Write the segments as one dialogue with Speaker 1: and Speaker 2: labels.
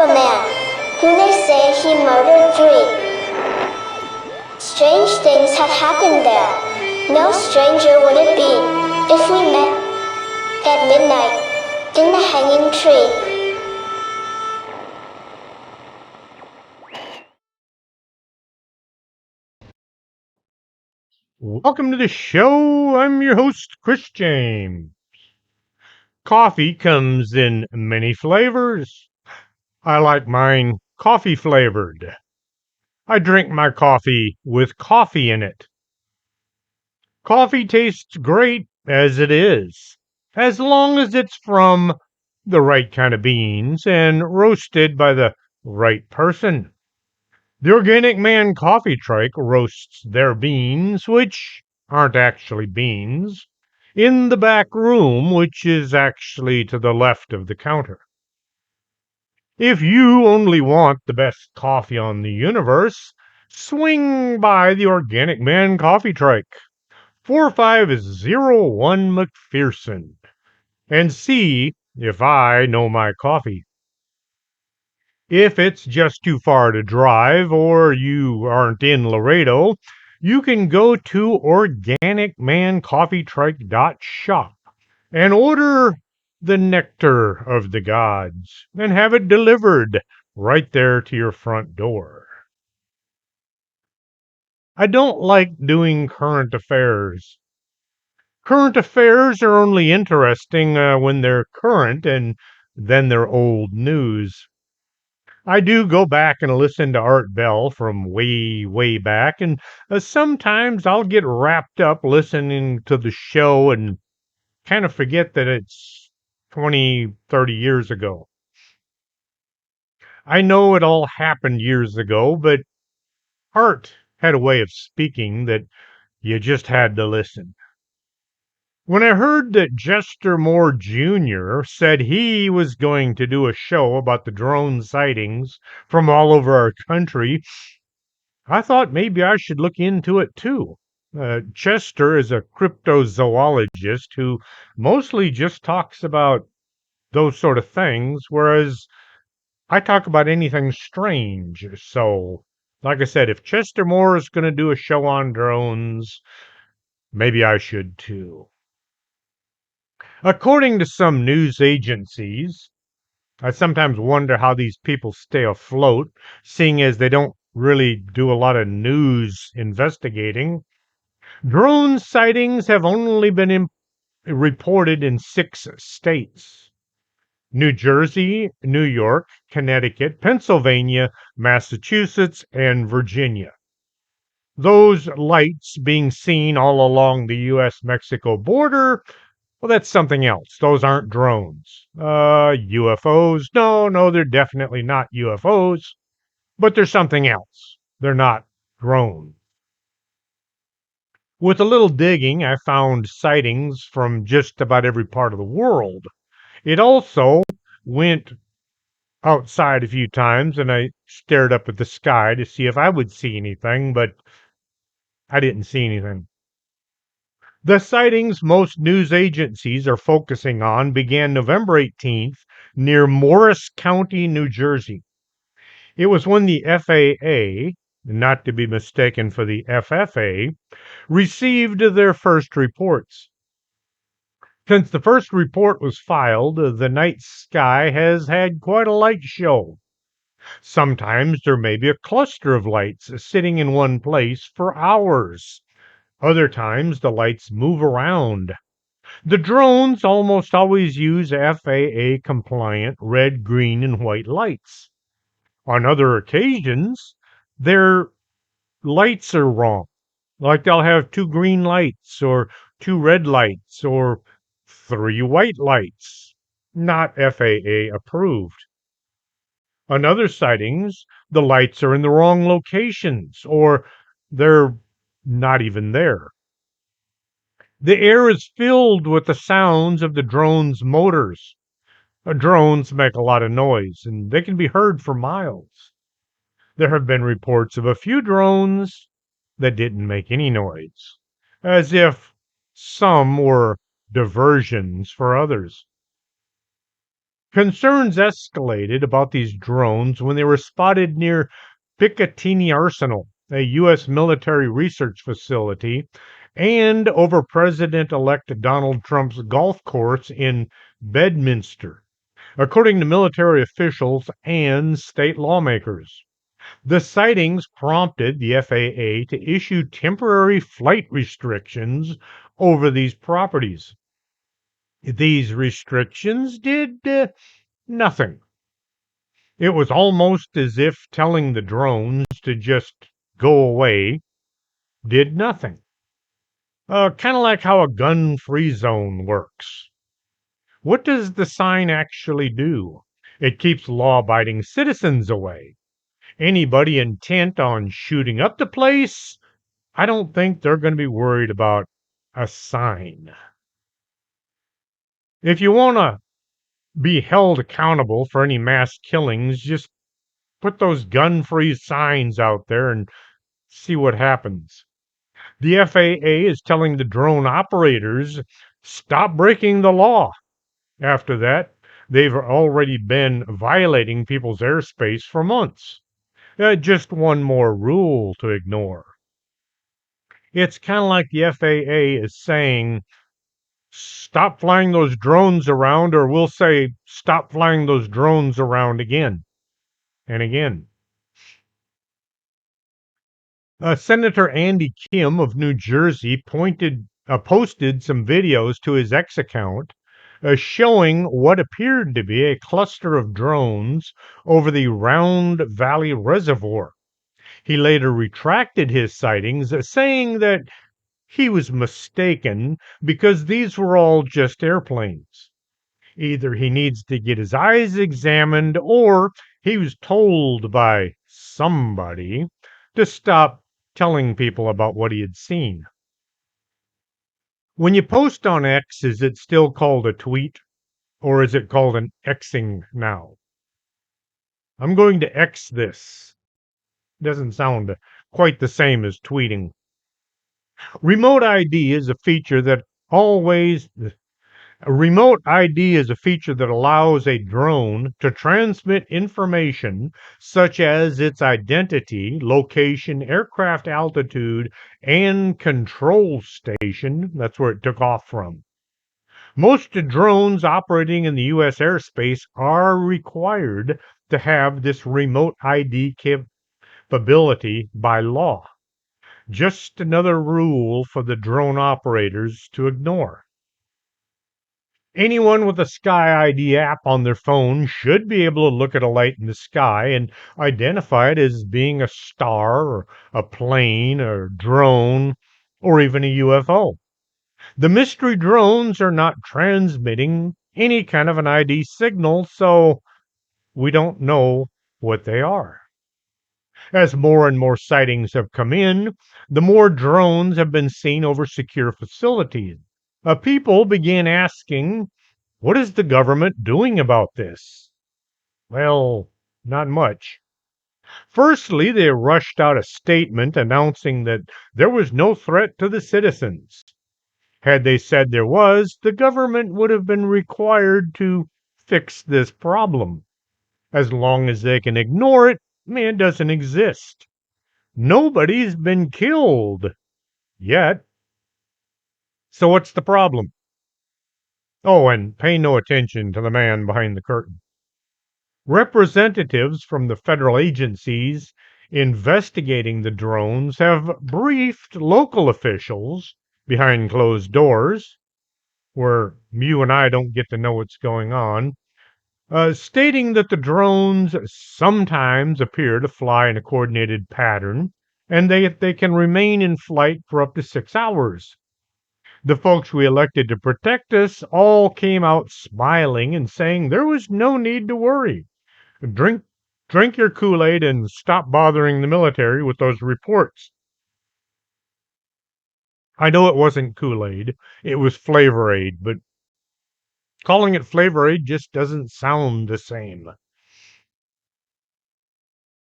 Speaker 1: a man, who they say he murdered 3. Strange things have happened there. No stranger would it be if we met at midnight in the hanging tree.
Speaker 2: Welcome to the show. I'm your host, Chris James. Coffee comes in many flavors. I like mine coffee flavored. I drink my coffee with coffee in it. Coffee tastes great as it is, as long as it's from the right kind of beans and roasted by the right person. The Organic Man Coffee Trike roasts their beans, which aren't actually beans, in the back room, which is actually to the left of the counter. If you only want the best coffee on the universe, swing by the Organic Man Coffee Trike, 4501 McPherson, and see if I know my coffee. If it's just too far to drive or you aren't in Laredo, you can go to organicmancoffeetrike.shop and order the nectar of the gods and have it delivered right there to your front door. I don't like doing current affairs. Current affairs are only interesting when they're current and then they're old news. I do go back and listen to Art Bell from way, way back, and sometimes I'll get wrapped up listening to the show and kind of forget that it's 20, 30 years ago. I know it all happened years ago, but Art had a way of speaking that you just had to listen. When I heard that Jester Moore Jr. said he was going to do a show about the drone sightings from all over our country, I thought maybe I should look into it too. Chester is a cryptozoologist who mostly just talks about those sort of things, whereas I talk about anything strange. So, like I said, if Chester Moore is going to do a show on drones, maybe I should too. According to some news agencies, I sometimes wonder how these people stay afloat, seeing as they don't really do a lot of news investigating. Drone sightings have only been reported in 6 states: New Jersey, New York, Connecticut, Pennsylvania, Massachusetts, and Virginia. Those lights being seen all along the U.S. Mexico border, well, that's something else. Those aren't drones. UFOs? No, they're definitely not UFOs, but they're something else. They're not drones. With a little digging, I found sightings from just about every part of the world. It also went outside a few times and I stared up at the sky to see if I would see anything, but I didn't see anything. The sightings most news agencies are focusing on began November 18th near Morris County, New Jersey. It was when the FAA, not to be mistaken for the FFA, received their first reports. Since the first report was filed, the night sky has had quite a light show. Sometimes there may be a cluster of lights sitting in one place for hours. Other times the lights move around. The drones almost always use FAA compliant red, green, and white lights. On other occasions, their lights are wrong. Like they'll have 2 green lights or 2 red lights or 3 white lights. Not FAA approved. On other sightings, the lights are in the wrong locations or they're not even there. The air is filled with the sounds of the drone's motors. Drones make a lot of noise and they can be heard for miles. There have been reports of a few drones that didn't make any noise, as if some were diversions for others. Concerns escalated about these drones when they were spotted near Picatinny Arsenal, a U.S. military research facility, and over President elect Donald Trump's golf course in Bedminster, according to military officials and state lawmakers. The sightings prompted the FAA to issue temporary flight restrictions over these properties. These restrictions did nothing. It was almost as if telling the drones to just go away did nothing. Kind of like how a gun free zone works. What does the sign actually do? It keeps law abiding citizens away. Anybody intent on shooting up the place, I don't think they're going to be worried about a sign. If you want to be held accountable for any mass killings, just put those gun free signs out there and see what happens. The FAA is telling the drone operators stop breaking the law. After that, they've already been violating people's airspace for months. Just one more rule to ignore. It's kind of like the FAA is saying, stop flying those drones around, or we'll say, stop flying those drones around again and again. Senator Andy Kim of New Jersey posted some videos to his X account showing what appeared to be a cluster of drones over the Round Valley Reservoir. He later retracted his sightings, saying that he was mistaken because these were all just airplanes. Either he needs to get his eyes examined or he was told by somebody to stop telling people about what he had seen. When you post on X, is it still called a tweet or is it called an Xing now? I'm going to X this. Doesn't sound quite the same as tweeting. Remote ID is a feature that allows a drone to transmit information such as its identity, location, aircraft altitude, and control station. That's where it took off from. Most drones operating in the U.S. airspace are required to have this remote ID capability by law. Just another rule for the drone operators to ignore. Anyone with a Sky ID app on their phone should be able to look at a light in the sky and identify it as being a star or a plane or drone or even a UFO. The mystery drones are not transmitting any kind of an ID signal, so we don't know what they are. As more and more sightings have come in, the more drones have been seen over secure facilities. People began asking, what is the government doing about this? Well, not much. Firstly, they rushed out a statement announcing that there was no threat to the citizens. Had they said there was, the government would have been required to fix this problem. As long as they can ignore it, it doesn't exist. Nobody's been killed yet. So what's the problem? Oh, and pay no attention to the man behind the curtain. Representatives from the federal agencies investigating the drones have briefed local officials behind closed doors, where you and I don't get to know what's going on, stating that the drones sometimes appear to fly in a coordinated pattern and they can remain in flight for up to 6 hours. The folks we elected to protect us all came out smiling and saying there was no need to worry. Drink your Kool-Aid and stop bothering the military with those reports. I know it wasn't Kool-Aid, it was Flavor Aid, but calling it Flavor Aid just doesn't sound the same.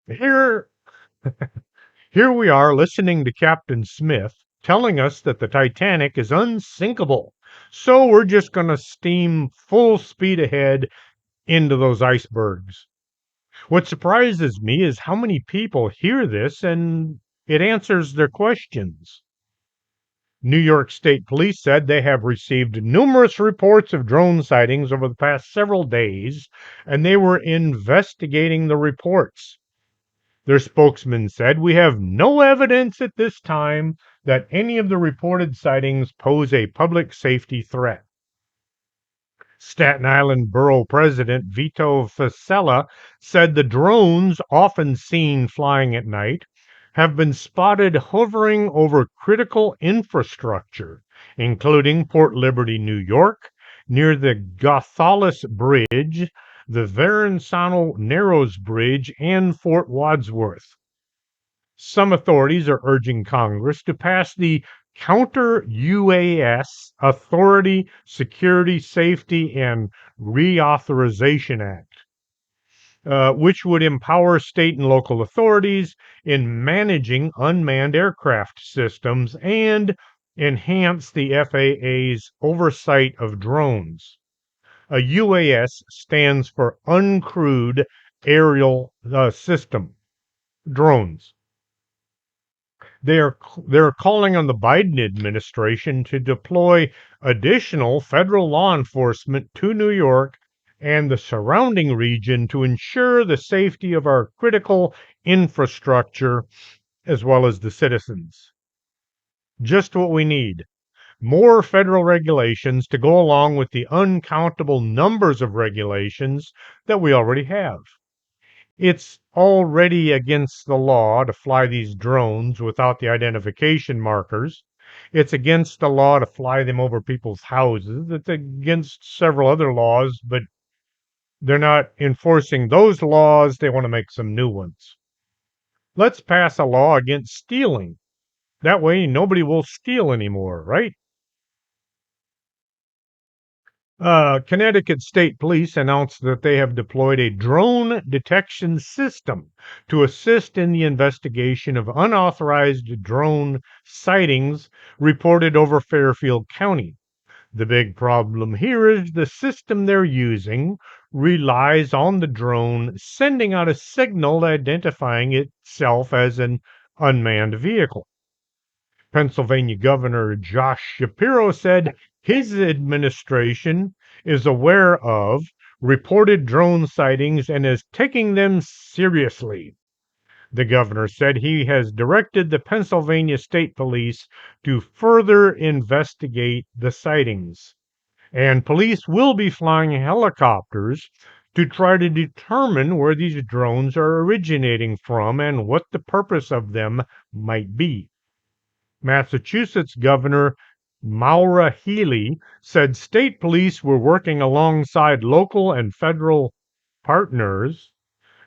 Speaker 2: Here we are listening to Captain Smith telling us that the Titanic is unsinkable. So we're just going to steam full speed ahead into those icebergs. What surprises me is how many people hear this and it answers their questions. New York State Police said they have received numerous reports of drone sightings over the past several days, and they were investigating the reports. Their spokesman said, "We have no evidence at this time that any of the reported sightings pose a public safety threat." Staten Island Borough President Vito Fasella said the drones, often seen flying at night, have been spotted hovering over critical infrastructure, including Port Liberty, New York, near the Gothalis Bridge, the Verrazano Narrows Bridge, and Fort Wadsworth. Some authorities are urging Congress to pass the Counter UAS Authority, Security, Safety, and Reauthorization Act, which would empower state and local authorities in managing unmanned aircraft systems and enhance the FAA's oversight of drones. A UAS stands for Uncrewed Aerial System, drones. They're calling on the Biden administration to deploy additional federal law enforcement to New York and the surrounding region to ensure the safety of our critical infrastructure as well as the citizens. Just what we need. More federal regulations to go along with the uncountable numbers of regulations that we already have. It's already against the law to fly these drones without the identification markers. It's against the law to fly them over people's houses. It's against several other laws, but they're not enforcing those laws. They want to make some new ones. Let's pass a law against stealing. That way, nobody will steal anymore, right? Connecticut State Police announced that they have deployed a drone detection system to assist in the investigation of unauthorized drone sightings reported over Fairfield County. The big problem here is the system they're using relies on the drone sending out a signal identifying itself as an unmanned vehicle. Pennsylvania Governor Josh Shapiro said his administration is aware of reported drone sightings and is taking them seriously. The governor said he has directed the Pennsylvania State Police to further investigate the sightings. And police will be flying helicopters to try to determine where these drones are originating from and what the purpose of them might be. Massachusetts Governor Maura Healey said state police were working alongside local and federal partners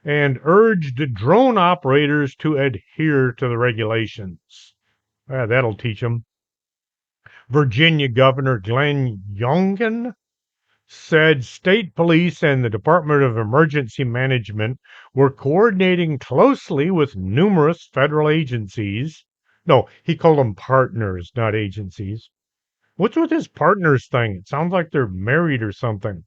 Speaker 2: and urged drone operators to adhere to the regulations. That'll teach them. Virginia Governor Glenn Youngkin said state police and the Department of Emergency Management were coordinating closely with numerous federal agencies. No, he called them partners, not agencies. What's with this partners thing? It sounds like they're married or something.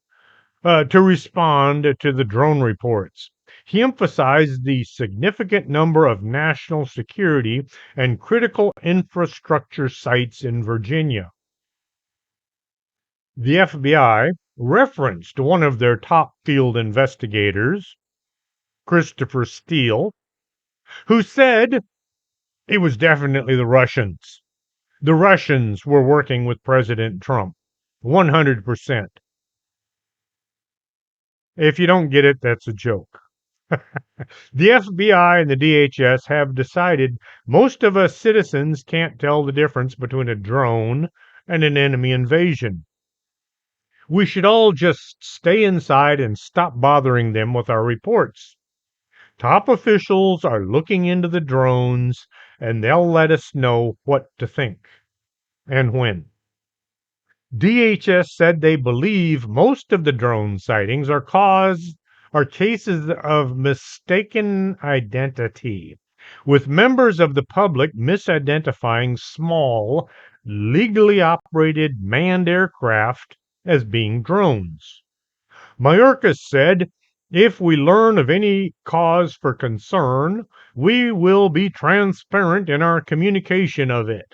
Speaker 2: To respond to the drone reports. He emphasized the significant number of national security and critical infrastructure sites in Virginia. The FBI referenced one of their top field investigators, Christopher Steele, who said it was definitely the Russians. The Russians were working with President Trump. 100%. If you don't get it, that's a joke. The FBI and the DHS have decided most of us citizens can't tell the difference between a drone and an enemy invasion. We should all just stay inside and stop bothering them with our reports. Top officials are looking into the drones, and they'll let us know what to think and when. DHS said they believe most of the drone sightings are cases of mistaken identity, with members of the public misidentifying small, legally operated manned aircraft as being drones. Mayorkas said, if we learn of any cause for concern, we will be transparent in our communication of it.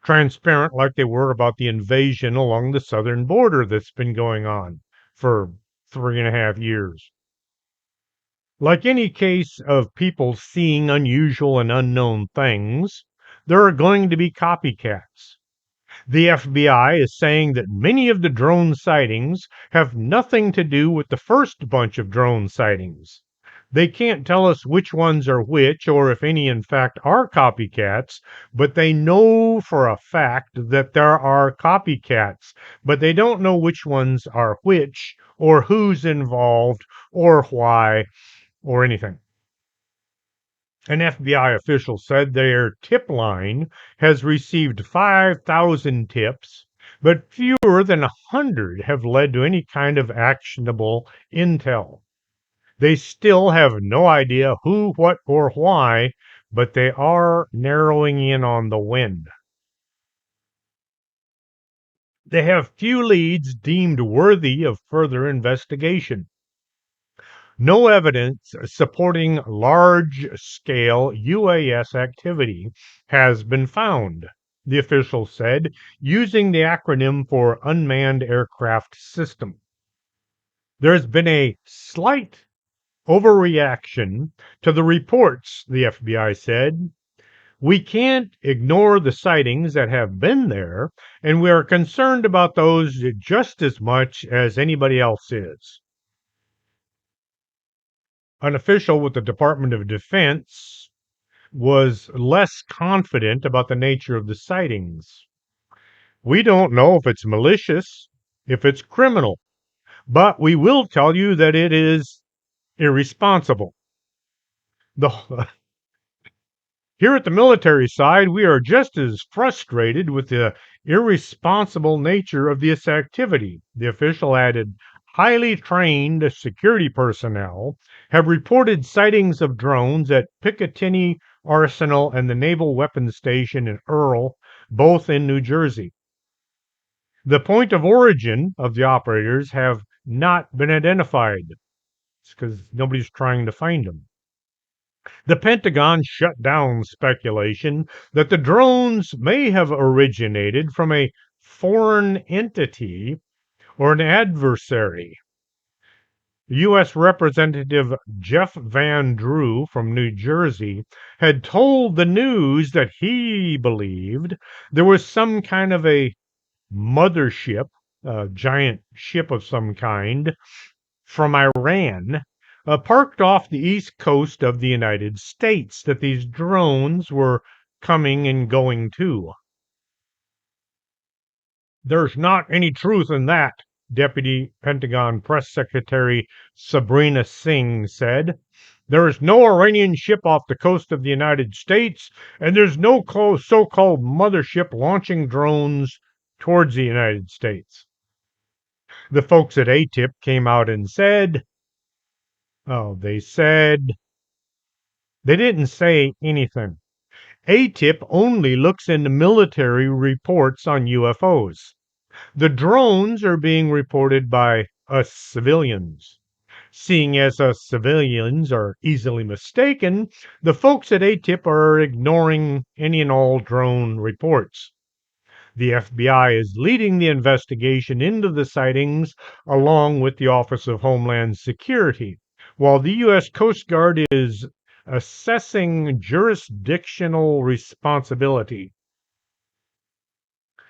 Speaker 2: Transparent like they were about the invasion along the southern border that's been going on for 3.5 years. Like any case of people seeing unusual and unknown things, there are going to be copycats. The FBI is saying that many of the drone sightings have nothing to do with the first bunch of drone sightings. They can't tell us which ones are which or if any, in fact, are copycats, but they know for a fact that there are copycats, but they don't know which ones are which or who's involved or why or anything. An FBI official said their tip line has received 5,000 tips, but fewer than 100 have led to any kind of actionable intel. They still have no idea who, what, or why, but they are narrowing in on the when. They have few leads deemed worthy of further investigation. No evidence supporting large-scale UAS activity has been found, the official said, using the acronym for Unmanned Aircraft System. There's been a slight overreaction to the reports, the FBI said. We can't ignore the sightings that have been there, and we are concerned about those just as much as anybody else is. An official with the Department of Defense was less confident about the nature of the sightings. We don't know if it's malicious, if it's criminal, but we will tell you that it is irresponsible. Here at the military side, we are just as frustrated with the irresponsible nature of this activity, the official added. Highly trained security personnel have reported sightings of drones at Picatinny Arsenal and the Naval Weapons Station in Earl, both in New Jersey. The point of origin of the operators have not been identified. It's because nobody's trying to find them. The Pentagon shut down speculation that the drones may have originated from a foreign entity or an adversary. U.S. Representative Jeff Van Drew from New Jersey had told the news that he believed there was some kind of a mothership, a giant ship of some kind, from Iran, parked off the east coast of the United States, that these drones were coming and going to. There's not any truth in that, Deputy Pentagon Press Secretary Sabrina Singh said. There is no Iranian ship off the coast of the United States, and there's no so-called mothership launching drones towards the United States. The folks at ATIP came out and said, they didn't say anything. ATIP only looks into military reports on UFOs. The drones are being reported by us civilians. Seeing as us civilians are easily mistaken, the folks at ATIP are ignoring any and all drone reports. The FBI is leading the investigation into the sightings along with the Office of Homeland Security, while the U.S. Coast Guard is assessing jurisdictional responsibility.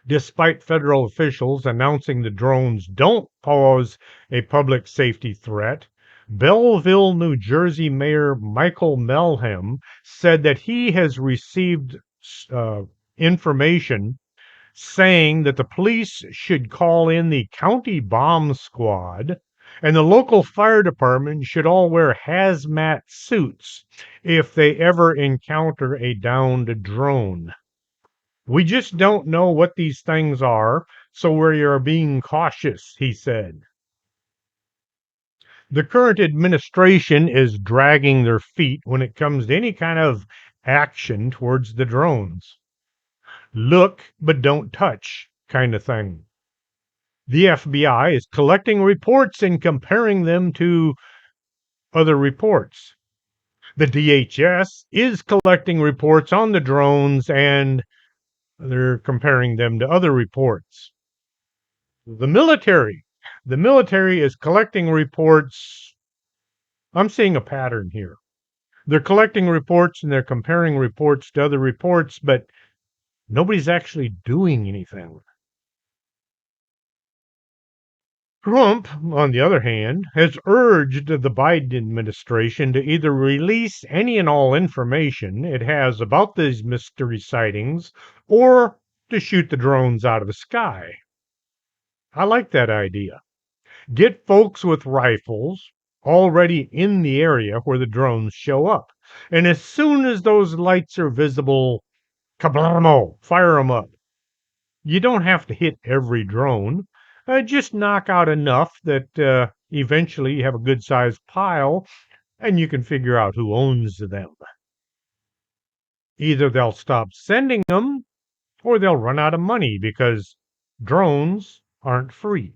Speaker 2: Despite federal officials announcing the drones don't pose a public safety threat, Belleville, New Jersey Mayor Michael Melham said that he has received information saying that the police should call in the county bomb squad and the local fire department should all wear hazmat suits if they ever encounter a downed drone. We just don't know what these things are, so we are being cautious, he said. The current administration is dragging their feet when it comes to any kind of action towards the drones. Look, but don't touch kind of thing. The FBI is collecting reports and comparing them to other reports. The DHS is collecting reports on the drones and they're comparing them to other reports. The military. The military is collecting reports. I'm seeing a pattern here. They're collecting reports and they're comparing reports to other reports, but nobody's actually doing anything. Trump, on the other hand, has urged the Biden administration to either release any and all information it has about these mystery sightings or to shoot the drones out of the sky. I like that idea. Get folks with rifles already in the area where the drones show up. And as soon as those lights are visible, kablamo, fire them up. You don't have to hit every drone. Just knock out enough that eventually you have a good sized pile and you can figure out who owns them. Either they'll stop sending them or they'll run out of money because drones aren't free.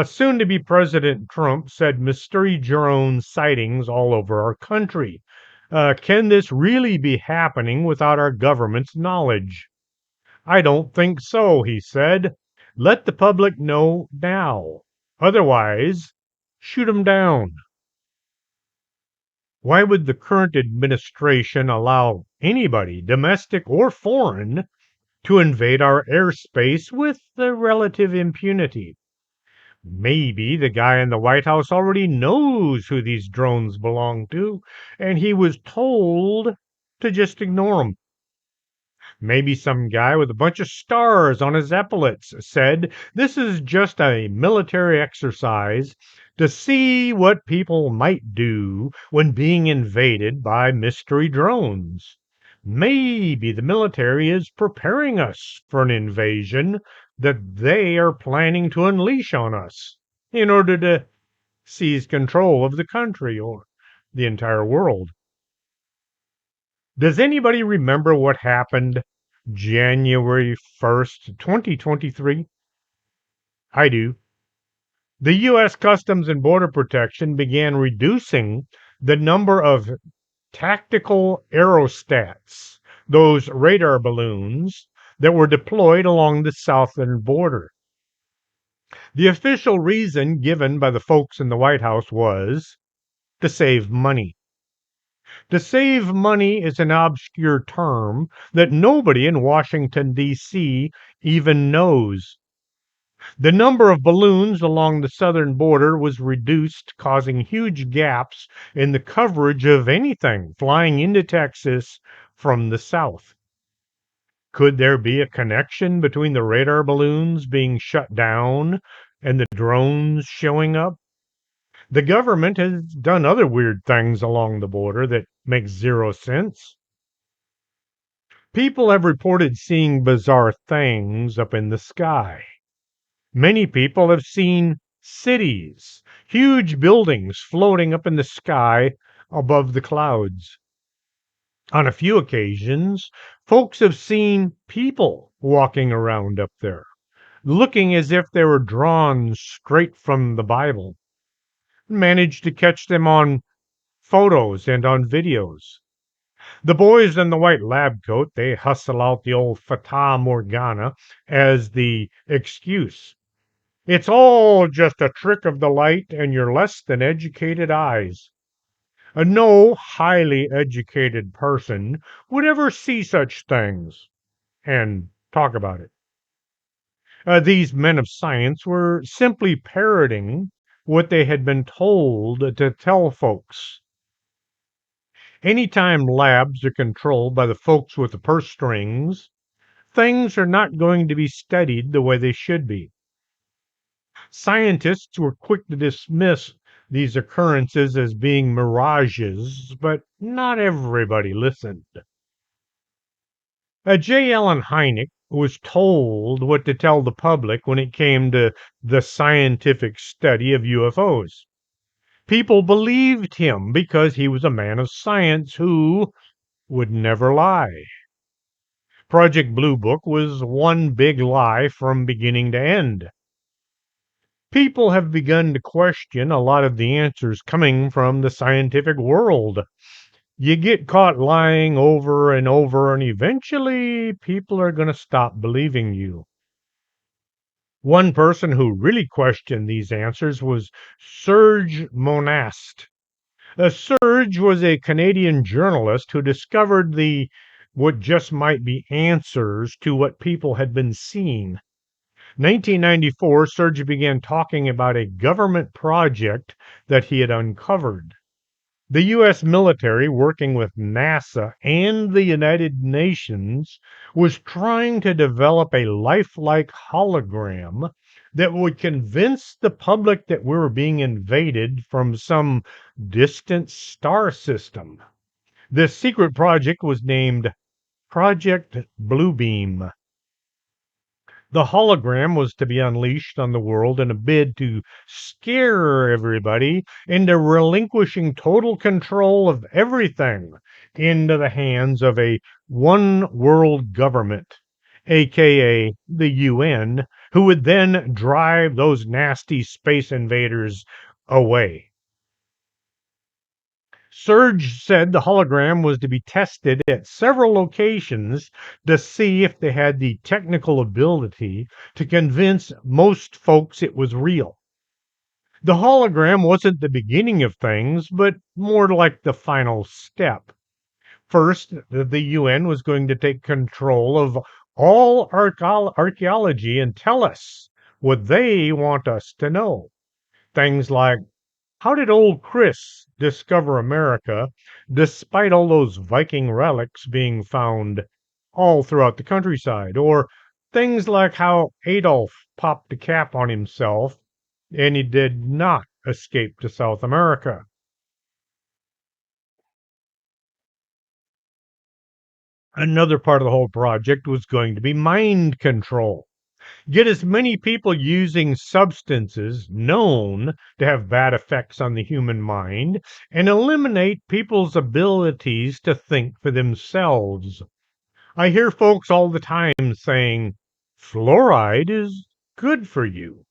Speaker 2: Soon to be President Trump said mystery drone sightings all over our country. Can this really be happening without our government's knowledge? I don't think so, he said. Let the public know now. Otherwise, shoot 'em down. Why would the current administration allow anybody, domestic or foreign, to invade our airspace with relative impunity? Maybe the guy in the White House already knows who these drones belong to, and he was told to just ignore them. Maybe some guy with a bunch of stars on his epaulets said this is just a military exercise to see what people might do when being invaded by mystery drones. Maybe the military is preparing us for an invasion that they are planning to unleash on us in order to seize control of the country or the entire world. Does anybody remember what happened January 1st, 2023? I do. The U.S. Customs and Border Protection began reducing the number of tactical aerostats, those radar balloons that were deployed along the southern border. The official reason given by the folks in the White House was to save money. To save money is an obscure term that nobody in Washington, D.C. even knows. The number of balloons along the southern border was reduced, causing huge gaps in the coverage of anything flying into Texas from the south. Could there be a connection between the radar balloons being shut down and the drones showing up? The government has done other weird things along the border that make zero sense. People have reported seeing bizarre things up in the sky. Many people have seen cities, huge buildings floating up in the sky above the clouds. On a few occasions, folks have seen people walking around up there, looking as if they were drawn straight from the Bible. Managed to catch them on photos and on videos. The boys in the white lab coat, they hustle out the old Fata Morgana as the excuse. It's all just a trick of the light and your less than educated eyes. No highly educated person would ever see such things and talk about it. These men of science were simply parroting what they had been told to tell folks. Anytime labs are controlled by the folks with the purse strings, things are not going to be studied the way they should be. Scientists were quick to dismiss these occurrences as being mirages, but not everybody listened. J. Allen Hynek was told what to tell the public when it came to the scientific study of UFOs. People believed him because he was a man of science who would never lie. Project Blue Book was one big lie from beginning to end. People have begun to question a lot of the answers coming from the scientific world. You get caught lying over and over, and eventually people are going to stop believing you. One person who really questioned these answers was Serge Monast. Serge was a Canadian journalist who discovered the what just might be answers to what people had been seeing. 1994, Serge began talking about a government project that he had uncovered. The U.S. military, working with NASA and the United Nations, was trying to develop a lifelike hologram that would convince the public that we were being invaded from some distant star system. This secret project was named Project Bluebeam. The hologram was to be unleashed on the world in a bid to scare everybody into relinquishing total control of everything into the hands of a one world government, aka the UN, who would then drive those nasty space invaders away. Serge said the hologram was to be tested at several locations to see if they had the technical ability to convince most folks it was real. The hologram wasn't the beginning of things, but more like the final step. First, the UN was going to take control of all archaeology and tell us what they want us to know. Things like, how did old Chris discover America despite all those Viking relics being found all throughout the countryside? Or things like how Adolf popped a cap on himself and he did not escape to South America. Another part of the whole project was going to be mind control. Get as many people using substances known to have bad effects on the human mind and eliminate people's abilities to think for themselves. I hear folks all the time saying, fluoride is good for you.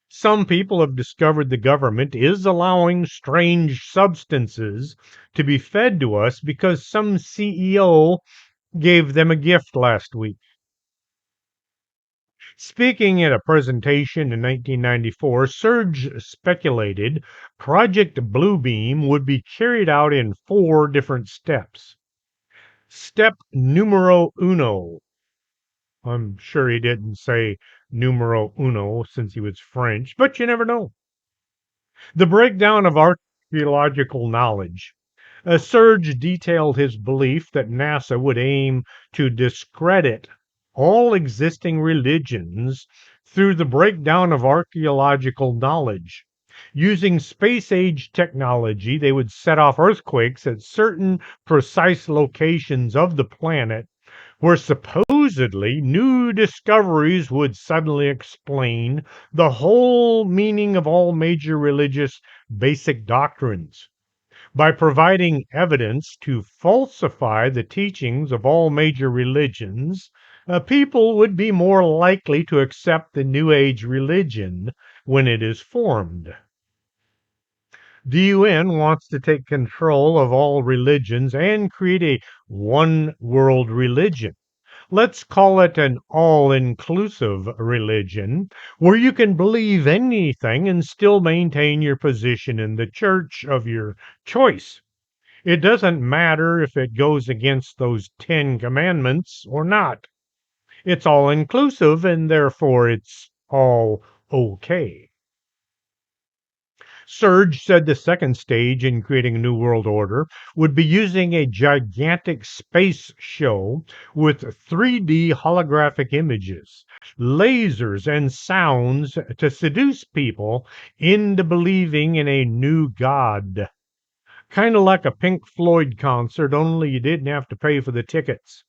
Speaker 2: Some people have discovered the government is allowing strange substances to be fed to us because some CEO gave them a gift last week. Speaking at a presentation in 1994, Serge speculated Project Bluebeam would be carried out in 4 different steps. Step numero uno. I'm sure he didn't say numero uno since he was French, but you never know. The breakdown of archaeological knowledge. Serge detailed his belief that NASA would aim to discredit all existing religions through the breakdown of archaeological knowledge. Using space age technology, they would set off earthquakes at certain precise locations of the planet where supposedly new discoveries would suddenly explain the whole meaning of all major religious basic doctrines. By providing evidence to falsify the teachings of all major religions, people would be more likely to accept the New Age religion when it is formed. The UN wants to take control of all religions and create a one world religion. Let's call it an all inclusive religion where you can believe anything and still maintain your position in the church of your choice. It doesn't matter if it goes against those 10 commandments or not. It's all inclusive and therefore it's all okay. Serge said the second stage in creating a new world order would be using a gigantic space show with 3D holographic images, lasers, and sounds to seduce people into believing in a new god. Kind of like a Pink Floyd concert, only you didn't have to pay for the tickets.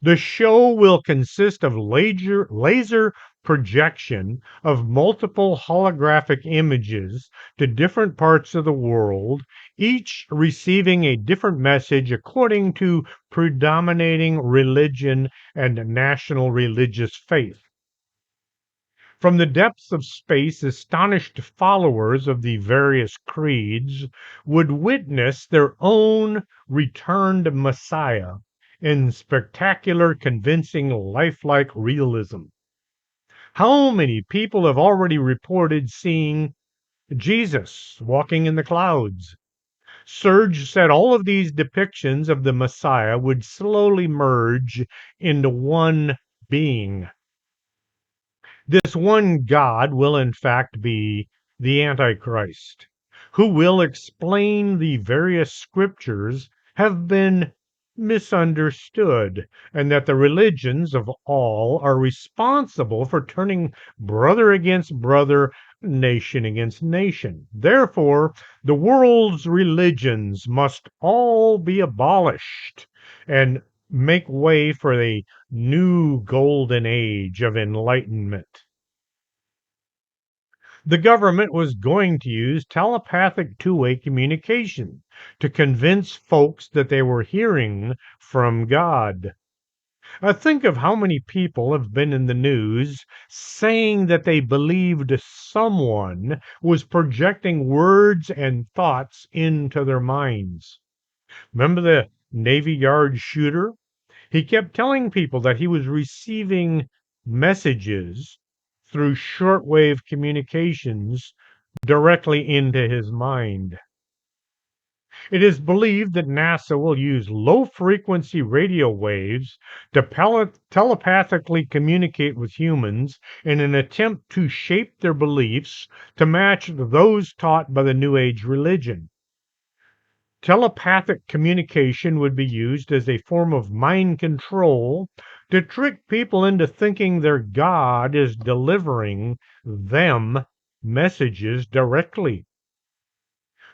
Speaker 2: The show will consist of laser projection of multiple holographic images to different parts of the world, each receiving a different message according to predominating religion and national religious faith. From the depths of space, astonished followers of the various creeds would witness their own returned Messiah in spectacular, convincing, lifelike realism. How many people have already reported seeing Jesus walking in the clouds? Serge said all of these depictions of the Messiah would slowly merge into one being. This one God will, in fact, be the Antichrist, who will explain the various scriptures have been misunderstood, and that the religions of all are responsible for turning brother against brother, nation against nation. Therefore, the world's religions must all be abolished and make way for a new golden age of enlightenment. The government was going to use telepathic two-way communication to convince folks that they were hearing from God. Think of how many people have been in the news saying that they believed someone was projecting words and thoughts into their minds. Remember the Navy Yard shooter? He kept telling people that he was receiving messages through shortwave communications directly into his mind. It is believed that NASA will use low frequency radio waves to telepathically communicate with humans in an attempt to shape their beliefs to match those taught by the New Age religion. Telepathic communication would be used as a form of mind control to trick people into thinking their God is delivering them messages directly.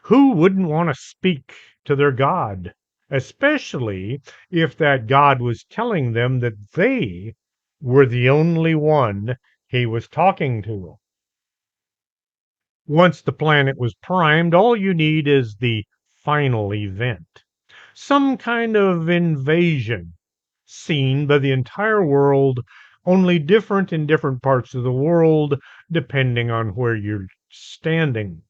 Speaker 2: Who wouldn't want to speak to their God, especially if that God was telling them that they were the only one he was talking to? Once the planet was primed, all you need is the final event. Some kind of invasion seen by the entire world, only different in different parts of the world, depending on where you're standing.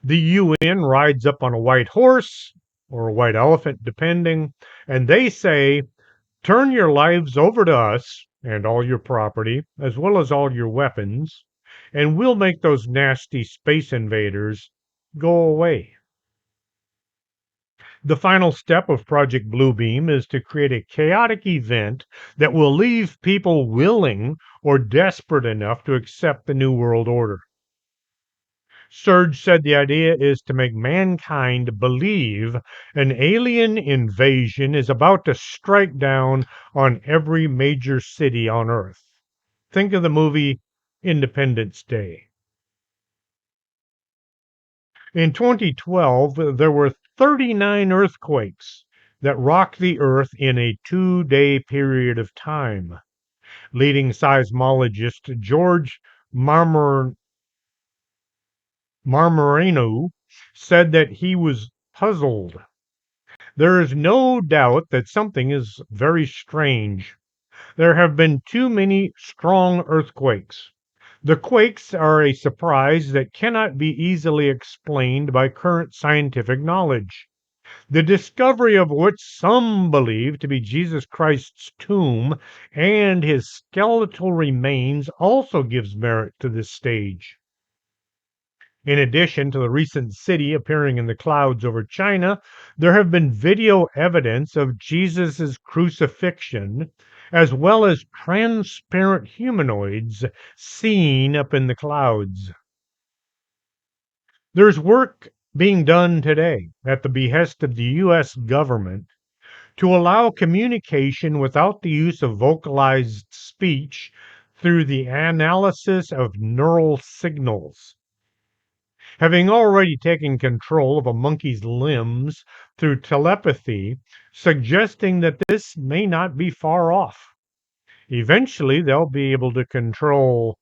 Speaker 2: The UN rides up on a white horse or a white elephant, depending, and they say, turn your lives over to us and all your property, as well as all your weapons, and we'll make those nasty space invaders go away. The final step of Project Bluebeam is to create a chaotic event that will leave people willing or desperate enough to accept the New World Order. Serge said the idea is to make mankind believe an alien invasion is about to strike down on every major city on Earth. Think of the movie Independence Day. In 2012, there were 39 earthquakes that rocked the Earth in a 2-day period of time. Leading seismologist George Marmarino said that he was puzzled. There is no doubt that something is very strange. There have been too many strong earthquakes. The quakes are a surprise that cannot be easily explained by current scientific knowledge. The discovery of what some believe to be Jesus Christ's tomb and his skeletal remains also gives merit to this stage. In addition to the recent city appearing in the clouds over China, there have been video evidence of Jesus' crucifixion, as well as transparent humanoids seen up in the clouds. There's work being done today at the behest of the U.S. government to allow communication without the use of vocalized speech through the analysis of neural signals. Having already taken control of a monkey's limbs through telepathy, suggesting that this may not be far off. Eventually, they'll be able to control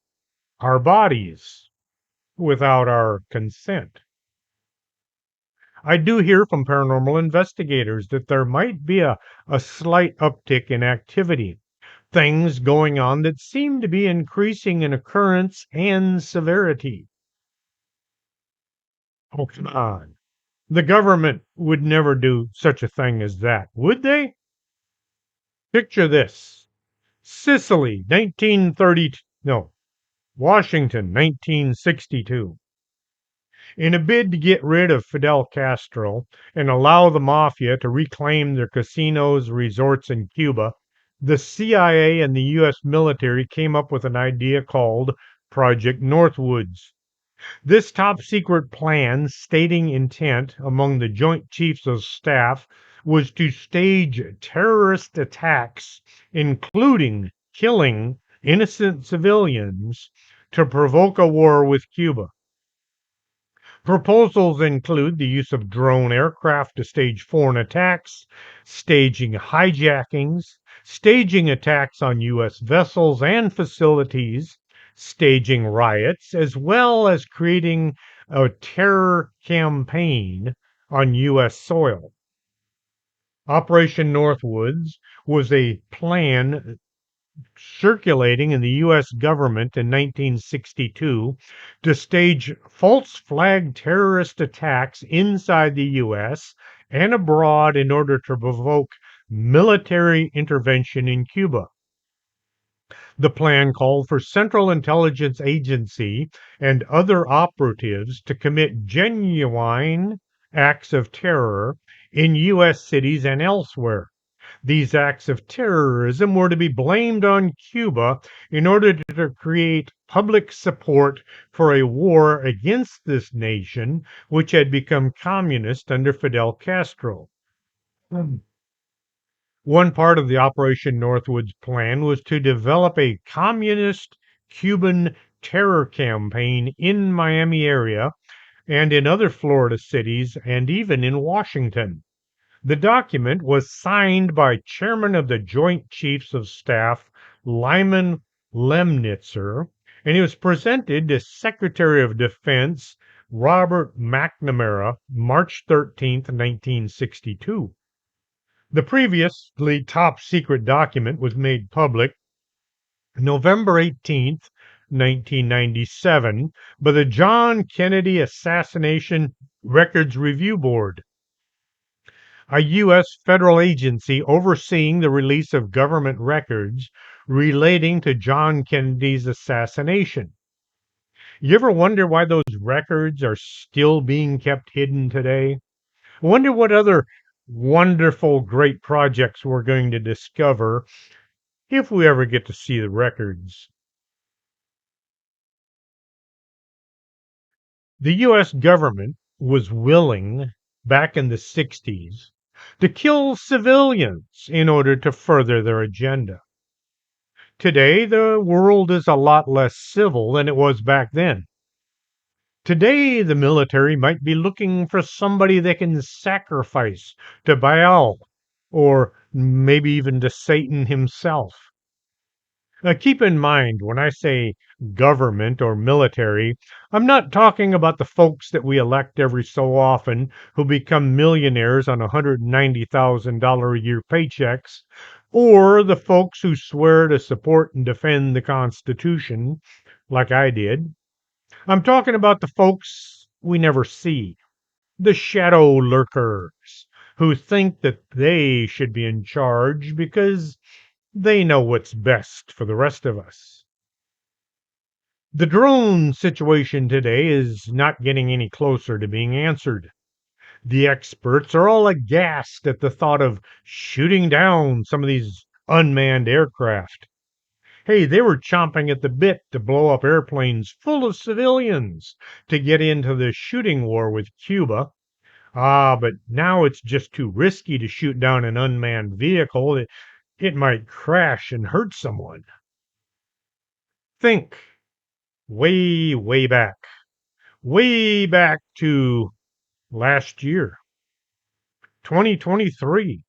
Speaker 2: our bodies without our consent. I do hear from paranormal investigators that there might be a slight uptick in activity, things going on that seem to be increasing in occurrence and severity. Oh, come on. The government would never do such a thing as that, would they? Picture this. Sicily, 1930, no, Washington, 1962. In a bid to get rid of Fidel Castro and allow the mafia to reclaim their casinos, resorts in Cuba, the CIA and the U.S. military came up with an idea called Project Northwoods. This top secret plan, stating intent among the Joint Chiefs of Staff, was to stage terrorist attacks, including killing innocent civilians, to provoke a war with Cuba. Proposals include the use of drone aircraft to stage foreign attacks, staging hijackings, staging attacks on U.S. vessels and facilities, staging riots, as well as creating a terror campaign on U.S. soil. Operation Northwoods was a plan circulating in the U.S. government in 1962 to stage false flag terrorist attacks inside the U.S. and abroad in order to provoke military intervention in Cuba. The plan called for Central Intelligence Agency and other operatives to commit genuine acts of terror in U.S. cities and elsewhere. These acts of terrorism were to be blamed on Cuba in order to create public support for a war against this nation, which had become communist under Fidel Castro. One part of the Operation Northwoods plan was to develop a communist Cuban terror campaign in Miami area and in other Florida cities and even in Washington. The document was signed by Chairman of the Joint Chiefs of Staff, Lyman Lemnitzer, and it was presented to Secretary of Defense Robert McNamara March 13, 1962. The previously top secret document was made public November 18, 1997 by the John Kennedy Assassination Records Review Board, a U.S. federal agency overseeing the release of government records relating to John Kennedy's assassination. You ever wonder why those records are still being kept hidden today? Wonder what other wonderful, great projects we're going to discover if we ever get to see the records. The U.S. government was willing, back in the 60s, to kill civilians in order to further their agenda. Today, the world is a lot less civil than it was back then. Today, the military might be looking for somebody they can sacrifice to Baal or maybe even to Satan himself. Now, keep in mind, when I say government or military, I'm not talking about the folks that we elect every so often who become millionaires on $190,000 a year paychecks, or the folks who swear to support and defend the Constitution, like I did. I'm talking about the folks we never see, the shadow lurkers, who think that they should be in charge because they know what's best for the rest of us. The drone situation today is not getting any closer to being answered. The experts are all aghast at the thought of shooting down some of these unmanned aircraft. Hey, they were chomping at the bit to blow up airplanes full of civilians to get into the shooting war with Cuba. But now it's just too risky to shoot down an unmanned vehicle. It might crash and hurt someone. Think way back to last year, 2023.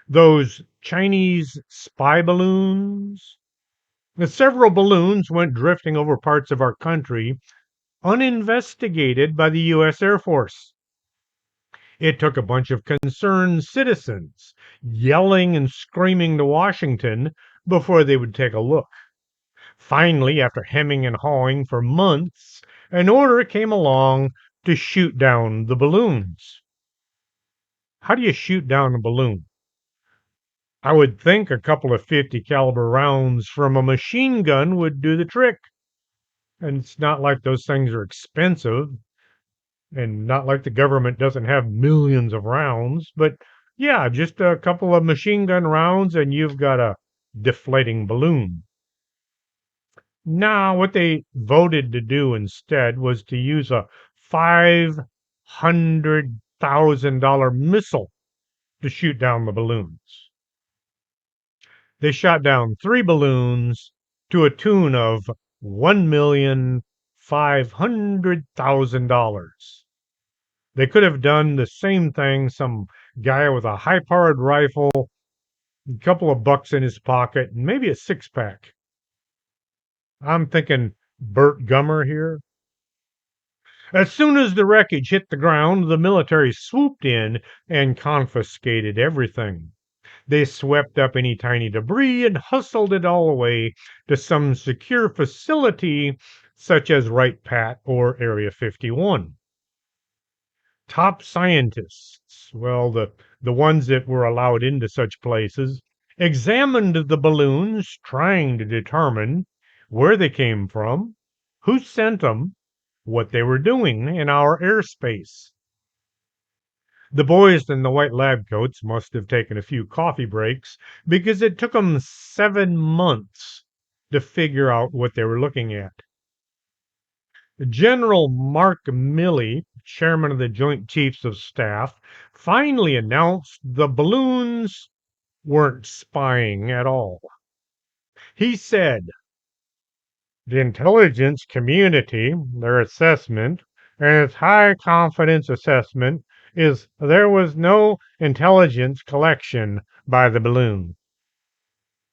Speaker 2: Those Chinese spy balloons. Several balloons went drifting over parts of our country uninvestigated by the U.S. Air Force. It took a bunch of concerned citizens yelling and screaming to Washington before they would take a look. Finally, after hemming and hawing for months, an order came along to shoot down the balloons. How do you shoot down a balloon? I would think a couple of 50 caliber rounds from a machine gun would do the trick. And it's not like those things are expensive and not like the government doesn't have millions of rounds, but yeah, just a couple of machine gun rounds and you've got a deflating balloon. Now, what they voted to do instead was to use a $500,000 missile to shoot down the balloons. They shot down 3 balloons to a tune of $1,500,000. They could have done the same thing, some guy with a high-powered rifle, a couple of bucks in his pocket, and maybe a six-pack. I'm thinking Burt Gummer here. As soon as the wreckage hit the ground, the military swooped in and confiscated everything. They swept up any tiny debris and hustled it all away to some secure facility such as Wright Pat or Area 51. Top scientists, well, the ones that were allowed into such places, examined the balloons, trying to determine where they came from, who sent them, what they were doing in our airspace. The boys in the white lab coats must have taken a few coffee breaks because it took them 7 months to figure out what they were looking at. General Mark Milley, chairman of the Joint Chiefs of Staff, finally announced the balloons weren't spying at all. He said, the intelligence community, their assessment, and its high confidence assessment is there was no intelligence collection by the balloon.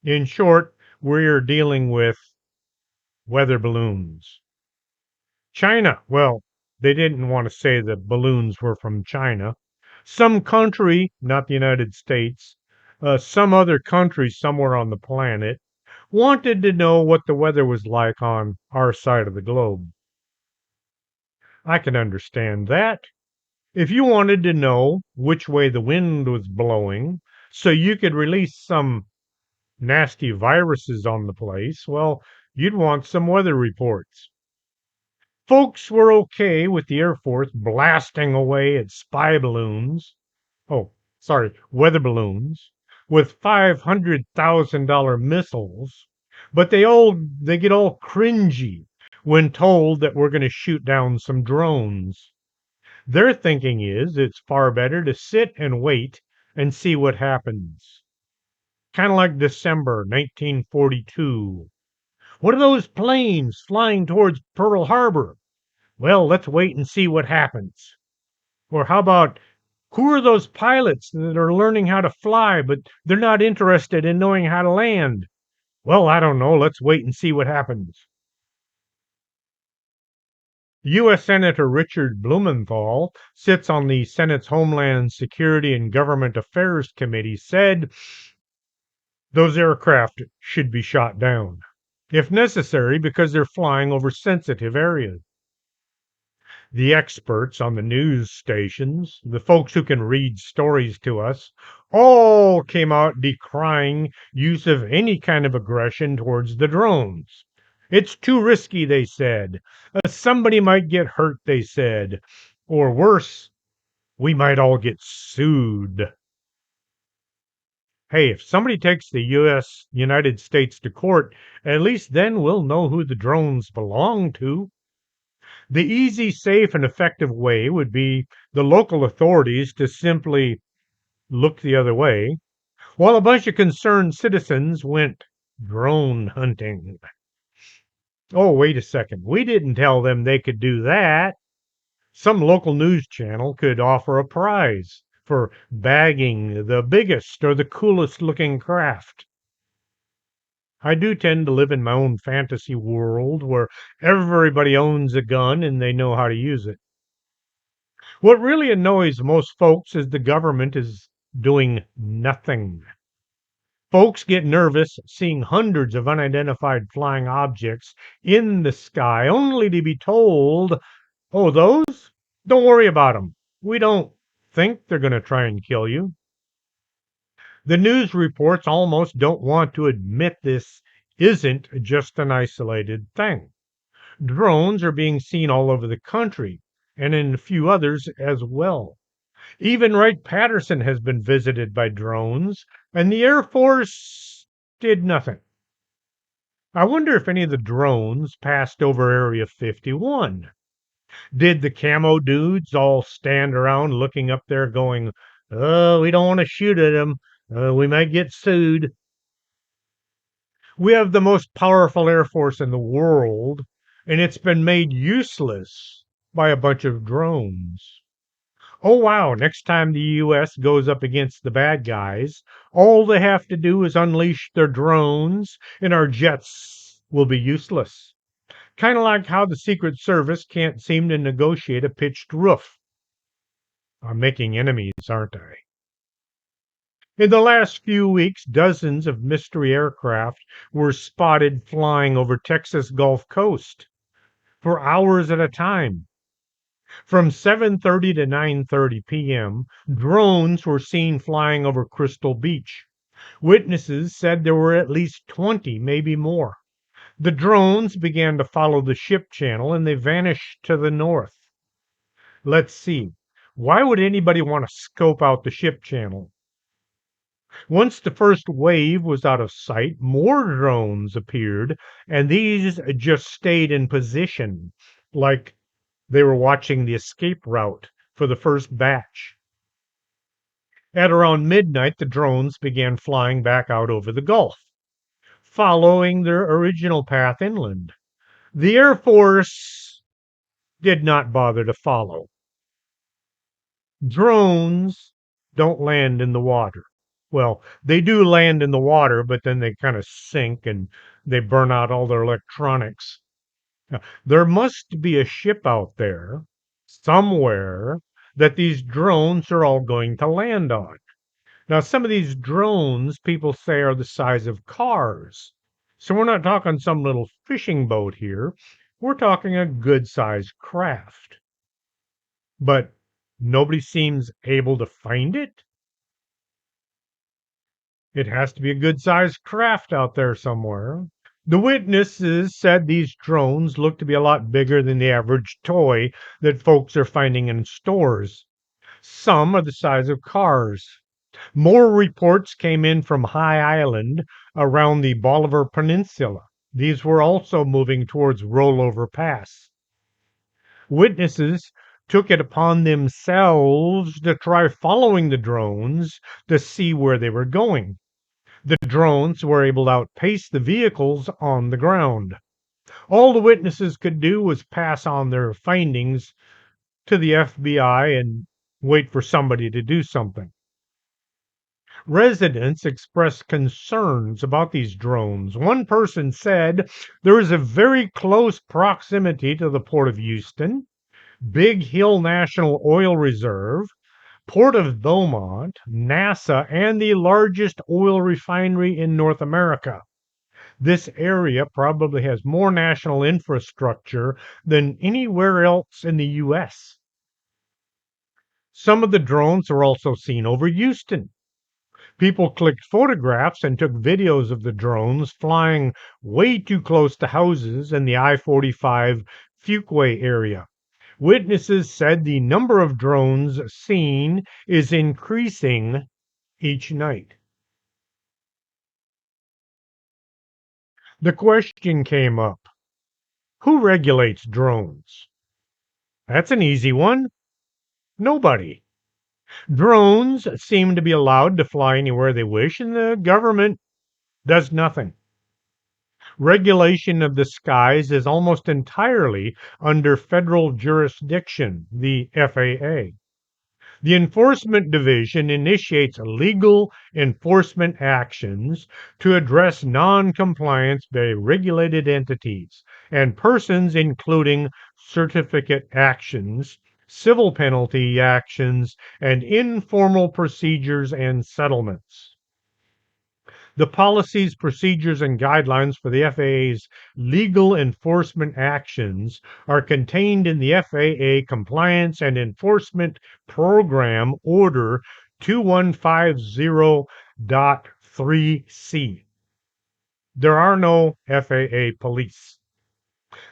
Speaker 2: In short, we're dealing with weather balloons. China, well, they didn't want to say that balloons were from China. Some country, not the United States, some other country somewhere on the planet, wanted to know what the weather was like on our side of the globe. I can understand that. If you wanted to know which way the wind was blowing so you could release some nasty viruses on the place, well, you'd want some weather reports. Folks were okay with the Air Force blasting away at spy balloons. Oh, sorry, weather balloons with $500,000 missiles, but they get all cringy when told that we're going to shoot down some drones. Their thinking is it's far better to sit and wait and see what happens. Kind of like December 1942. What are those planes flying towards Pearl Harbor? Well, let's wait and see what happens. Or how about, who are those pilots that are learning how to fly, but they're not interested in knowing how to land? Well, I don't know. Let's wait and see what happens. U.S. Senator Richard Blumenthal sits on the Senate's Homeland Security and Government Affairs Committee, said those aircraft should be shot down, if necessary, because they're flying over sensitive areas. The experts on the news stations, the folks who can read stories to us, all came out decrying use of any kind of aggression towards the drones. It's too risky, they said. Somebody might get hurt, they said. Or worse, we might all get sued. Hey, if somebody takes the United States to court, at least then we'll know who the drones belong to. The easy, safe, and effective way would be the local authorities to simply look the other way, while a bunch of concerned citizens went drone hunting. Oh, wait a second. We didn't tell them they could do that. Some local news channel could offer a prize for bagging the biggest or the coolest looking craft. I do tend to live in my own fantasy world where everybody owns a gun and they know how to use it. What really annoys most folks is the government is doing nothing. Folks get nervous seeing hundreds of unidentified flying objects in the sky only to be told, oh, those? Don't worry about them. We don't think they're going to try and kill you. The news reports almost don't want to admit this isn't just an isolated thing. Drones are being seen all over the country and in a few others as well. Even Wright-Patterson has been visited by drones, and the Air Force did nothing. I wonder if any of the drones passed over Area 51. Did the camo dudes all stand around looking up there going, oh, we don't want to shoot at them. We might get sued. We have the most powerful Air Force in the world, and it's been made useless by a bunch of drones. Oh, wow, next time the U.S. goes up against the bad guys, all they have to do is unleash their drones, and our jets will be useless. Kind of like how the Secret Service can't seem to negotiate a pitched roof. I'm making enemies, aren't I? In the last few weeks, dozens of mystery aircraft were spotted flying over Texas Gulf Coast for hours at a time. From 7:30 to 9:30 p.m., drones were seen flying over Crystal Beach. Witnesses said there were at least 20, maybe more. The drones began to follow the ship channel and they vanished to the north. Let's see. Why would anybody want to scope out the ship channel? Once the first wave was out of sight, more drones appeared, and these just stayed in position, like they were watching the escape route for the first batch. At around midnight, the drones began flying back out over the Gulf, following their original path inland. The Air Force did not bother to follow. Drones don't land in the water. Well, they do land in the water, but then they kind of sink and they burn out all their electronics. Now, there must be a ship out there somewhere that these drones are all going to land on. Now, some of these drones people say are the size of cars. So we're not talking some little fishing boat here. We're talking a good sized craft. But nobody seems able to find it. It has to be a good sized craft out there somewhere. The witnesses said these drones look to be a lot bigger than the average toy that folks are finding in stores. Some are the size of cars. More reports came in from High Island around the Bolivar Peninsula. These were also moving towards Rollover Pass. Witnesses took it upon themselves to try following the drones to see where they were going. The drones were able to outpace the vehicles on the ground. All the witnesses could do was pass on their findings to the FBI and wait for somebody to do something. Residents expressed concerns about these drones. One person said there is a very close proximity to the Port of Houston, Big Hill National Oil Reserve, Port of Beaumont, NASA, and the largest oil refinery in North America. This area probably has more national infrastructure than anywhere else in the U.S. Some of the drones are also seen over Houston. People clicked photographs and took videos of the drones flying way too close to houses in the I-45 Fuquay area. Witnesses said the number of drones seen is increasing each night. The question came up, who regulates drones? That's an easy one. Nobody. Drones seem to be allowed to fly anywhere they wish, and the government does nothing. Regulation of the skies is almost entirely under federal jurisdiction, the FAA. The Enforcement Division initiates legal enforcement actions to address non-compliance by regulated entities and persons, including certificate actions, civil penalty actions, and informal procedures and settlements. The policies, procedures, and guidelines for the FAA's legal enforcement actions are contained in the FAA Compliance and Enforcement Program Order 2150.3C. There are no FAA police.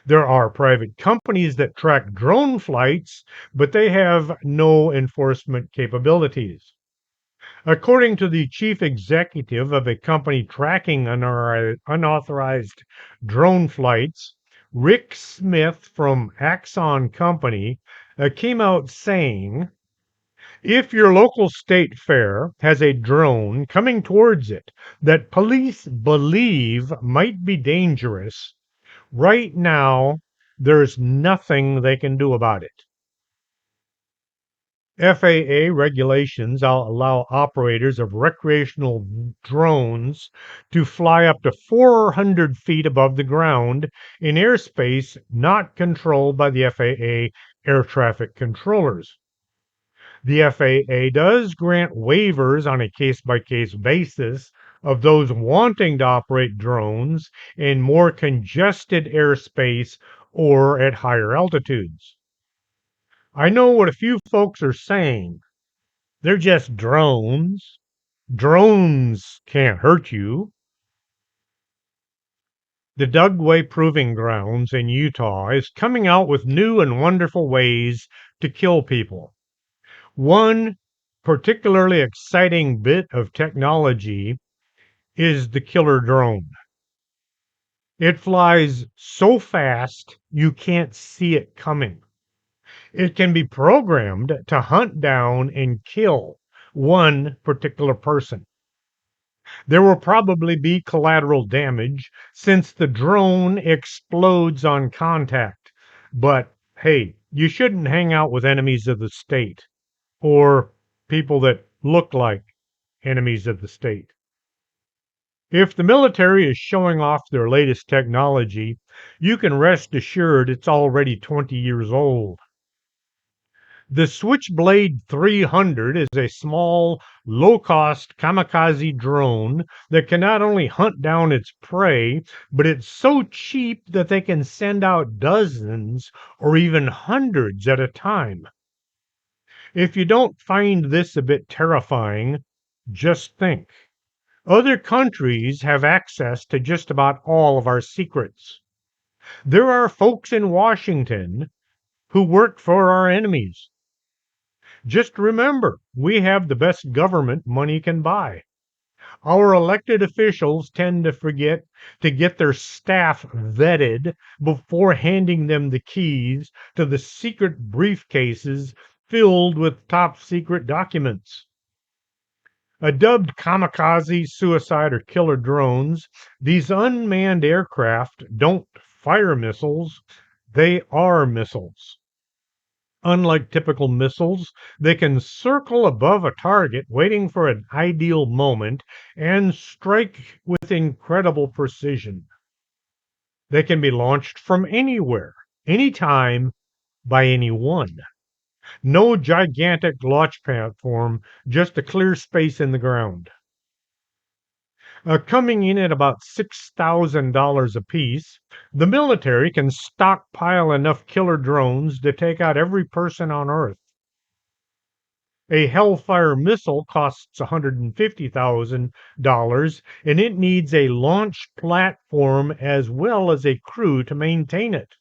Speaker 2: There are private companies that track drone flights, but they have no enforcement capabilities. According to the chief executive of a company tracking unauthorized drone flights, Rick Smith from Axon Company, came out saying, if your local state fair has a drone coming towards it that police believe might be dangerous, right now there's nothing they can do about it. FAA regulations allow operators of recreational drones to fly up to 400 feet above the ground in airspace not controlled by the FAA air traffic controllers. The FAA does grant waivers on a case by case basis of those wanting to operate drones in more congested airspace or at higher altitudes. I know what a few folks are saying. They're just drones. Drones can't hurt you. The Dugway Proving Grounds in Utah is coming out with new and wonderful ways to kill people. One particularly exciting bit of technology is the killer drone. It flies so fast you can't see it coming. It can be programmed to hunt down and kill one particular person. There will probably be collateral damage since the drone explodes on contact. But hey, you shouldn't hang out with enemies of the state or people that look like enemies of the state. If the military is showing off their latest technology, you can rest assured it's already 20 years old. The Switchblade 300 is a small, low cost kamikaze drone that can not only hunt down its prey, but it's so cheap that they can send out dozens or even hundreds at a time. If you don't find this a bit terrifying, just think. Other countries have access to just about all of our secrets. There are folks in Washington who work for our enemies. Just remember, we have the best government money can buy. Our elected officials tend to forget to get their staff vetted before handing them the keys to the secret briefcases filled with top secret documents. Dubbed kamikaze, suicide, or killer drones, these unmanned aircraft don't fire missiles, they are missiles. Unlike typical missiles, they can circle above a target, waiting for an ideal moment, and strike with incredible precision. They can be launched from anywhere, anytime, by anyone. No gigantic launch platform, just a clear space in the ground. Coming in at about $6,000 apiece, the military can stockpile enough killer drones to take out every person on Earth. A Hellfire missile costs $150,000 and it needs a launch platform as well as a crew to maintain it.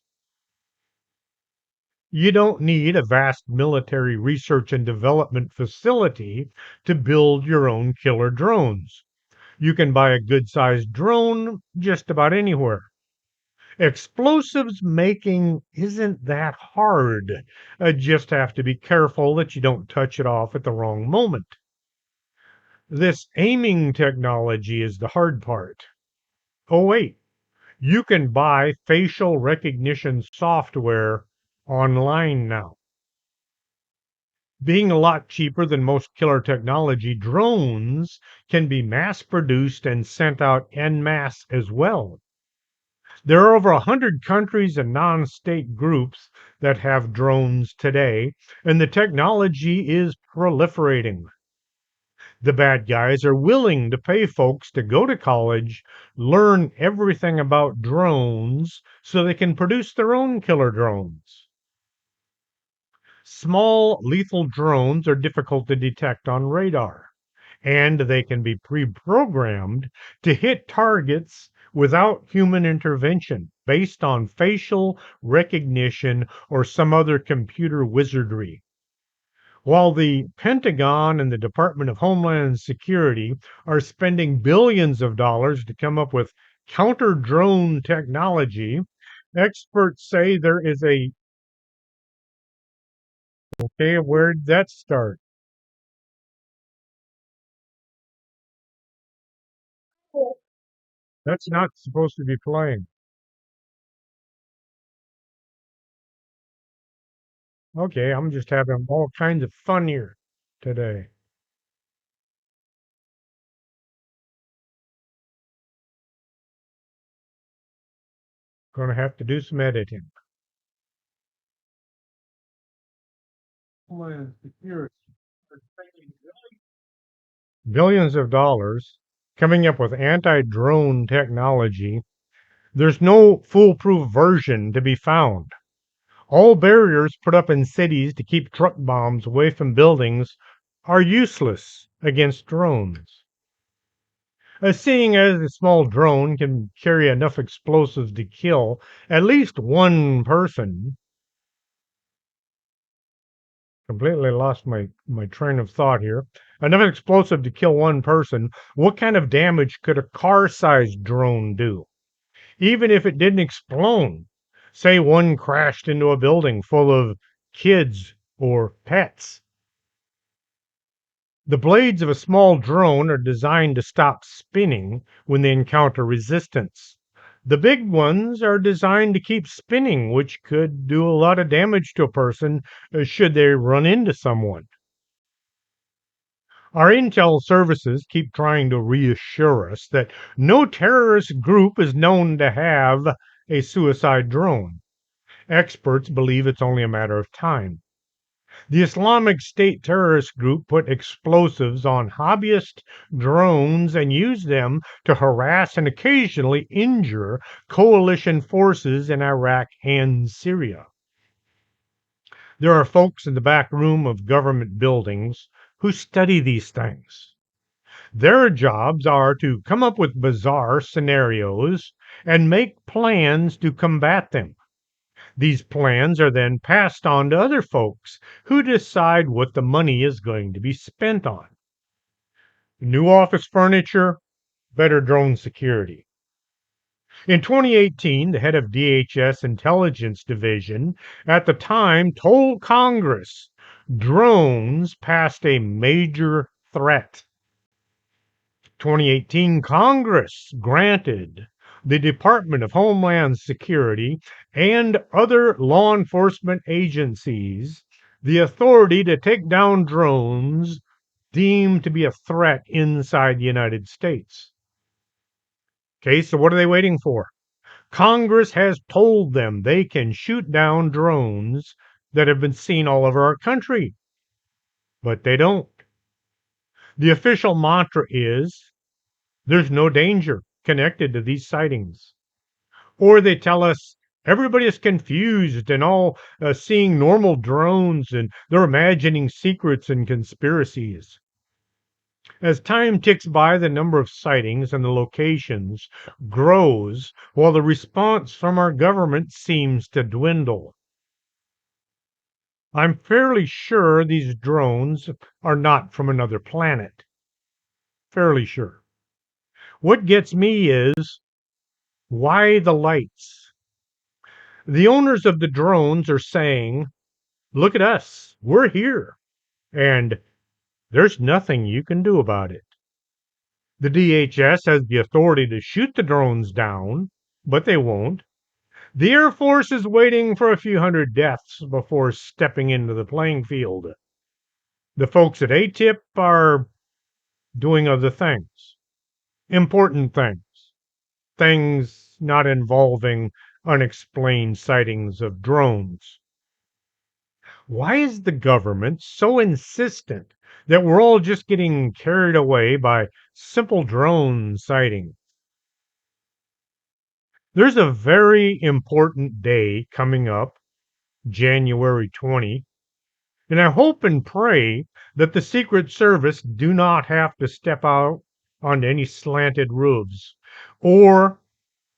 Speaker 2: You don't need a vast military research and development facility to build your own killer drones. You can buy a good sized drone just about anywhere. Explosives making isn't that hard. Just have to be careful that you don't touch it off at the wrong moment. This aiming technology is the hard part. Oh, wait, you can buy facial recognition software online now. Being a lot cheaper than most killer technology, drones can be mass produced and sent out en masse as well. There are over 100 countries and non state groups that have drones today, and the technology is proliferating. The bad guys are willing to pay folks to go to college, learn everything about drones, so they can produce their own killer drones. Small, lethal drones are difficult to detect on radar, and they can be pre programmed to hit targets without human intervention based on facial recognition or some other computer wizardry. While the Pentagon and the Department of Homeland Security are spending billions of dollars to come up with counter drone technology, experts say there is a okay, where'd that start? That's not supposed to be playing. Okay, I'm just having all kinds of fun here today. Gonna have to do some editing. Homeland Security are spending billions of dollars coming up with anti drone technology. There's no foolproof version to be found. All barriers put up in cities to keep truck bombs away from buildings are useless against drones. Seeing as a small drone can carry enough explosives to kill at least one person, completely lost my train of thought here. Enough explosive to kill one person, what kind of damage could a car sized drone do? Even if it didn't explode, say one crashed into a building full of kids or pets. The blades of a small drone are designed to stop spinning when they encounter resistance. The big ones are designed to keep spinning, which could do a lot of damage to a person should they run into someone. Our intel services keep trying to reassure us that no terrorist group is known to have a suicide drone. Experts believe it's only a matter of time. The Islamic State terrorist group put explosives on hobbyist drones and used them to harass and occasionally injure coalition forces in Iraq and Syria. There are folks in the back room of government buildings who study these things. Their jobs are to come up with bizarre scenarios and make plans to combat them. These plans are then passed on to other folks who decide what the money is going to be spent on. New office furniture, better drone security. In 2018, the head of DHS Intelligence Division at the time told Congress drones passed a major threat. 2018 Congress granted the Department of Homeland Security and other law enforcement agencies the authority to take down drones deemed to be a threat inside the United States. Okay, so what are they waiting for? Congress has told them they can shoot down drones that have been seen all over our country, but they don't. The official mantra is there's no danger connected to these sightings. Or they tell us everybody is confused and all seeing normal drones and they're imagining secrets and conspiracies. As time ticks by, the number of sightings and the locations grows while the response from our government seems to dwindle. I'm fairly sure these drones are not from another planet. Fairly sure. What gets me is why the lights? The owners of the drones are saying, look at us, we're here, and there's nothing you can do about it. The DHS has the authority to shoot the drones down, but they won't. The Air Force is waiting for a few hundred deaths before stepping into the playing field. The folks at ATIP are doing other things, important things, things not involving unexplained sightings of drones. Why is the government so insistent that we're all just getting carried away by simple drone sightings? There's a very important day coming up, January 20, and I hope and pray that the Secret Service do not have to step out on any slanted roofs or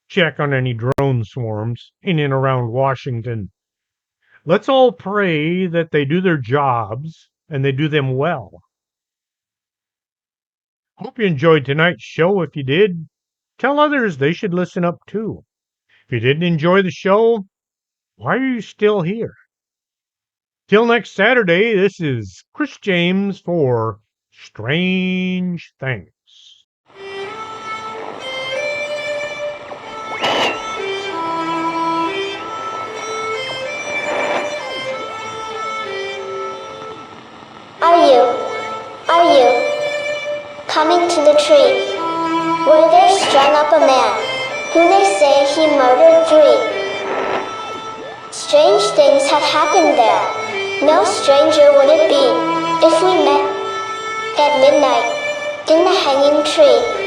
Speaker 2: check on any drone swarms in and around Washington. Let's all pray that they do their jobs and they do them well. Hope you enjoyed tonight's show. If you did, tell others they should listen up too. If you didn't enjoy the show, why are you still here? Till next Saturday, this is Chris James for Strange Things.
Speaker 1: Are you coming to the tree where they strung up a man who they say he murdered 3? Strange things have happened there. No stranger would it be if we met at midnight in the hanging tree.